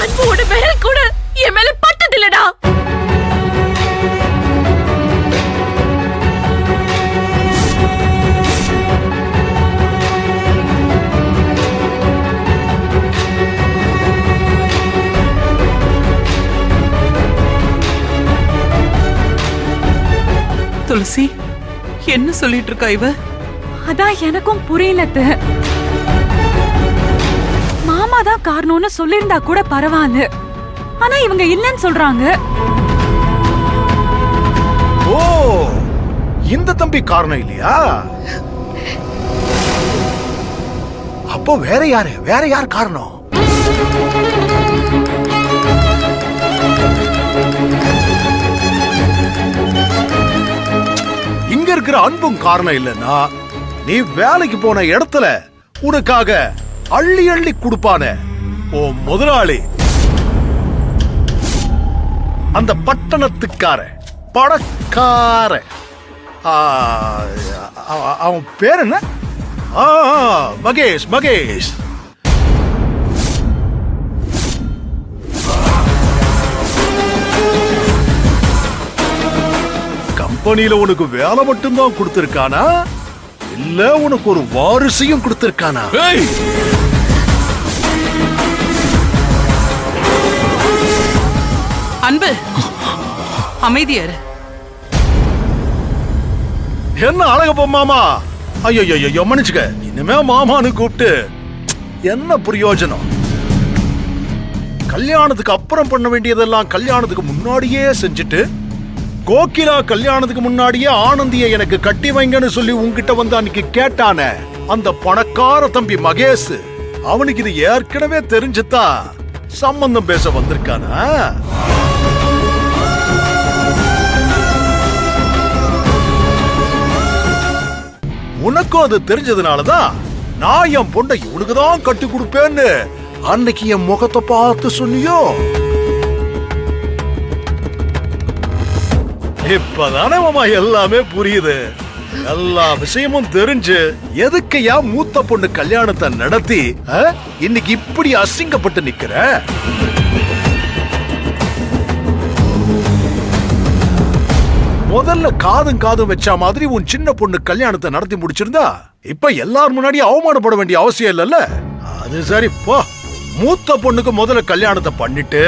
அன்போட விரல் கூட என் மேல பட்டதில்லடா. துளசி, என்ன சொல்லிட்டு இருக்கா இவ? அதான் எனக்கும் புரியல. மாமா தான் காரணம்னு சொல்லிருந்தா கூட பரவாயில்ல, ஆனா இவங்க இல்லன்னு சொல்றாங்க. ஓ, இந்த தம்பி காரணம் இல்லையா? அப்போ வேற யார் காரணம்? இங்க இருக்கிற அன்பும் காரணம் இல்லைன்னா நீ வேலைக்கு போன இடத்துல உனக்காக அள்ளி அள்ளி கொடுப்பானே ஓ முதலாளி, அந்த பட்டணத்துக்கார பணக்கார, அவன் பேர் என்ன? மகேஷ். கம்பெனியில உனக்கு வேலை மட்டும்தான் கொடுத்திருக்கானா, இல்ல உனக்கு ஒரு வாரிசையும் கொடுத்திருக்கானா? அன்பு, அமைதியாரு. என்ன அழகப்ப மாமா? ஐயோ மன்னிச்சுக்க, இனிமே மாமான்னு கூப்பிட்டு என்ன பிரயோஜனம்? கல்யாணத்துக்கு அப்புறம் பண்ண வேண்டியதெல்லாம் கல்யாணத்துக்கு முன்னாடியே செஞ்சுட்டு, கோகிலா கல்யாணத்துக்கு முன்னாடியே ஆனந்திய எனக்கு கட்டி வைங்கன்னு சொல்லி உன்கிட்ட வந்து அன்னைக்கு கேட்டானே அந்த பணக்கார தம்பி மகேஷ், அவனுக்கு இது ஏற்கனவே தெரிஞ்சுதா சம்பந்தம் பேச வந்திருக்கானா? உனக்கும் அது தெரிஞ்சதுனாலதான் நான் என் பொண்ணை இவனுக்குதான் கட்டி கொடுப்பேன்னு அன்னைக்கு என் முகத்தை பார்த்து சொன்னியோ? இப்பதானே மாமா எல்லாமே புரியுது. எல்லா விஷயமும் தெரிஞ்சு எதுக்கு ஏன் மூத்த பொண்ணு கல்யாணத்தை நடத்தி இன்னைக்கு இப்படி அசிங்கப்பட்டு நிக்கிற? முதல்ல காதும் வச்ச மாதிரி உன் சின்ன பொண்ணு கல்யாணத்தை நடத்தி முடிச்சிருந்தா இப்ப எல்லாரும் முன்னாடி அவமானப்பட வேண்டிய அவசியம் இல்லல்ல. அது சரி போ, மூத்த பொண்ணுக்கு முதல்ல கல்யாணத்தை பண்ணிட்டு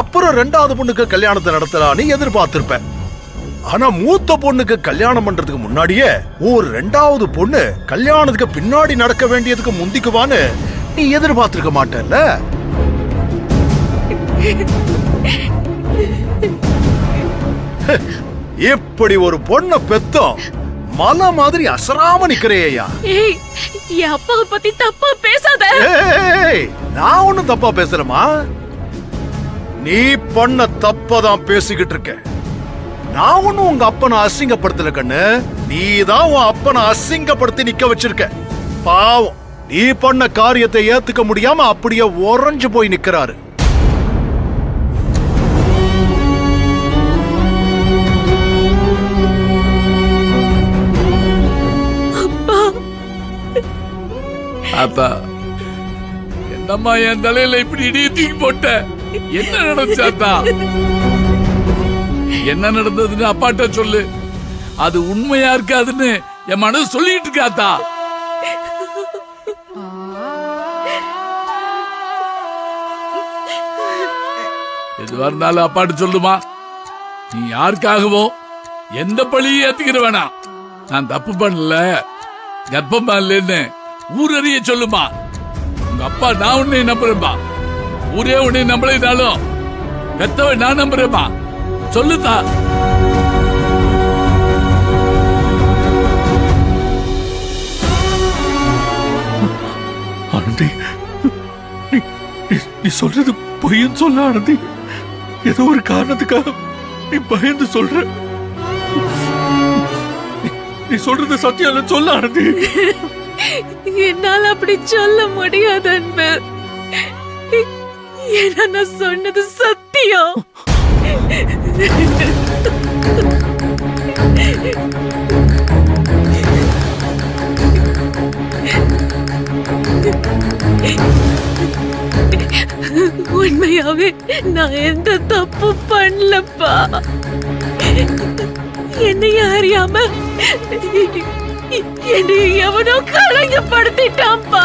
அப்புறம் ரெண்டாவது பொண்ணுக்கு கல்யாணத்தை நடத்தலான்னு எதிர்பார்த்திருப்பேன். ஆனா மூத்த பொண்ணுக்கு கல்யாணம் பண்றதுக்கு முன்னாடியே ஒரு ரெண்டாவது பொண்ணு கல்யாணத்துக்கு பின்னாடி நடக்க வேண்டியதுக்கு முந்திக்குவான்னு நீ எதிர்பார்த்திருக்க மாட்டல்ல? இப்படி ஒரு பொண்ணை பெத்தோம் மலை மாதிரி அசராம நிக்கிறையா? என் அப்பாவை பத்தி தப்பா பேசாத. நான் ஒண்ணும் தப்பா பேசுறேமா? நீ பண்ண தப்பதான் பேசிக்கிட்டு இருக்க. நான் ஒண்ணும் உங்க அப்பனை அசிங்கப்படுத்தல கண்ணு, நீதான் உன் அப்பனை அசிங்கப்படுத்தி நிக்க வச்சிருக்க. பாவம், நீ பண்ண காரியத்தை ஏத்துக்க முடியாம அப்படியே உறைஞ்சு போய் நிக்கிறாரு. அப்பா, என்னம்மா என் தலையில இப்படி இடிய தூக்கி போட்ட? என்ன நடந்தாத்தா? என்ன நடந்ததுன்னு அப்பாட்ட சொல்லு. அது உண்மையா இருக்காதுன்னு என் மனசு சொல்லிட்டு இருக்காத்தா. எதுவா இருந்தாலும் அப்பாட்ட சொல்லுமா. நீ யாருக்காகவும் எந்த பழியும் ஏத்துக்கிற வேணாம். நான் தப்பு பண்ணல, கர்ப்பமா இல்லைன்னு ஊரறிய சொல்லுமா. உங்க அப்பா நான் உன்னை நம்புறேன்பா. ஊரே உன்னை நம்பலைனாலும் பெத்தவன் நான் நம்புறேன்பா. சொல்லுதா. ஆனந்தி, நீ சொல்றது பொய்ன்னு சொல்ல ஆனந்தி. ஏதோ ஒரு காரணத்துக்காக நீ பயந்து சொல்ற. நீ சொல்றது சத்தியம் சொல்ல ஆனந்தி. என்னால அப்படி சொல்ல முடியாது அன்பு. ஏன்னா நான் சொன்னது சத்தியம். உண்மையாவே நான் எந்த தப்பு பண்ணலப்பா. என்னைய அறியாம என்னை எவனோ கலங்கப்படுத்திட்டான்ப்பா.